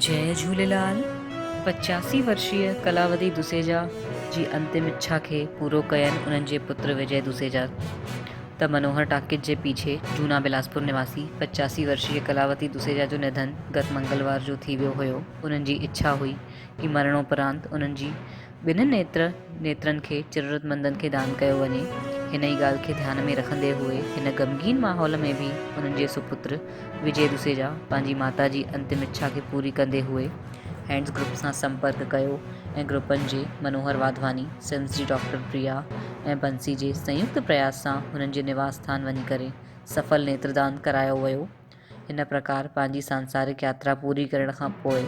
जय झूलेलाल। 85 वर्षीय कलावती दुसेजा जी अंतिम इच्छा खे पूरो कयनि उन्हनि जे पुत्र विजय दुसेजा। त मनोहर टाकिज जे पीछे जूना बिलासपुर निवासी 85 वर्षीय कलावती दुसेजा जो निधन गत मंगलवार जो थी वियो हुयो। उन्हनि जी इच्छा हुई कि मरणोपरांत उन्हनि जी ॿिन्हिनि नेत्रनि खे ज़रूरतमंदनि खे दान कयो वञे। हिन ई ॻाल्हि खे ध्यान में रखंदे हुए हिन ग़मगीन माहौल में भी उन्हनि जे सुपुत्र विजय दुसेजा पंहिंजी माता जी अंतिम इच्छा खे पूरी कंदे हुए हैंड्स ग्रुप सां संपर्क कयो ऐं ग्रुपनि जे मनोहर वाधवानी, सिम्स जी डॉक्टर प्रिया ऐं बंसी जे संयुक्त प्रयास सां हुननि जे निवास स्थान वञी करे सफल नेत्रदान करायो वियो। हिन प्रकार पंहिंजी सांसारिक यात्रा पूरी करण खां पोइ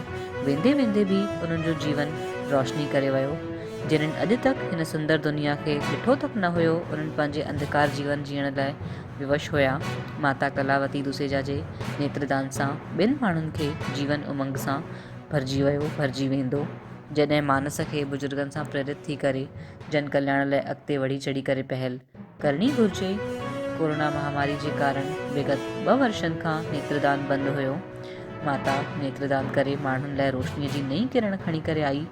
वेंदे वेंदे भी उन्हनि जो जीवन रोशनी करे वियो। जिन्हनि अॼु तक हिन सुंदर दुनिया खे ॾिठो तक न हुयो, उन्हनि पंहिंजे अंधकार जीवन जीअण लाइ विवश हुया। माता कलावती दुसेजा जे नेत्रदान सां ॿिनि माण्हुनि खे जीवन उमंग सां भरिजी वेंदो। जॾहिं मानस खे बुजुर्गनि सां प्रेरित थी करे जन कल्याण लाइ अॻिते वड़ी चढ़ी करे पहल करणी घुरिजे। कोरोना महामारी जे कारण विगत 2 वर्षनि खां नेत्रदान बंदि हुयो। माता नेत्रदान करे माण्हुनि लाइ रोशनीअ जी नई किरण खणी करे आई।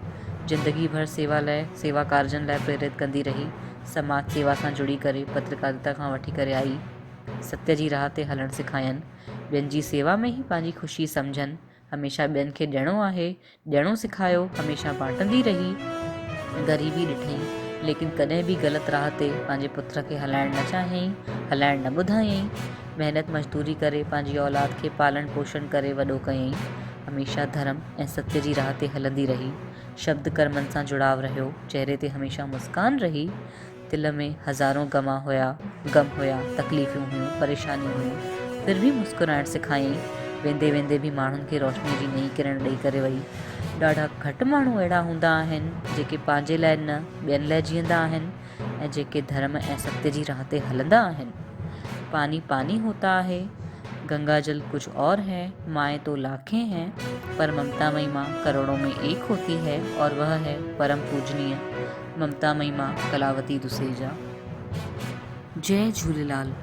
ज़िंदगी भर सेवा कार्जनि लाइ प्रेरित कंदी रही। समाज सेवा सां जुड़ी करे पत्रकारिता खां वठी करे आई। सत्य जी राह ते हलणु सेखायनि। ॿियनि जी सेवा में ही पंहिंजी ख़ुशी सम्झनि। हमेशह ॿियनि खे ॾियणो आहे, ॾियणो सिखायो। हमेशह बांटंदी रही। ग़रीबी ॾिठईं, लेकिन कॾहिं भी ग़लति राह ते पंहिंजे पुत्र खे हलाइण न चाहियईं, हलाइण न ॿुधायईं। महिनत मज़दूरी करे पंहिंजी औलाद खे पालण पोषण करे वॾो कयईं। हमेशह धर्म ऐं सत्य जी राह ते हलंदी रही। शब्द कर्मनि सां जुड़ाव रहियो। चेहरे ते हमेशह मुस्कान रही। दिल में हज़ारों गम हुया, तकलीफ़ूं हुयूं, परेशानियूं हुयूं, फिर भी मुस्कुराइण सिखायईं। वेंदे वेंदे भी माण्हुनि खे रोशनी जी नई किरण ॾेई करे वई। ॾाढा घटि माण्हू अहिड़ा हूंदा आहिनि जेके पंहिंजे लाइ न ॿियनि लाइ जीअंदा आहिनि ऐं जेके धर्म ऐं सत्य जी राह ते हलंदा आहिनि। पानी पानी होता है, गंगा जल कुछ और है, माएँ तो लाखें हैं, पर ममता मई माँ करोड़ों में एक होती है, और वह है परम पूजनीय ममता मई माँ कलावती दुसेजा। जय झूलेलाल।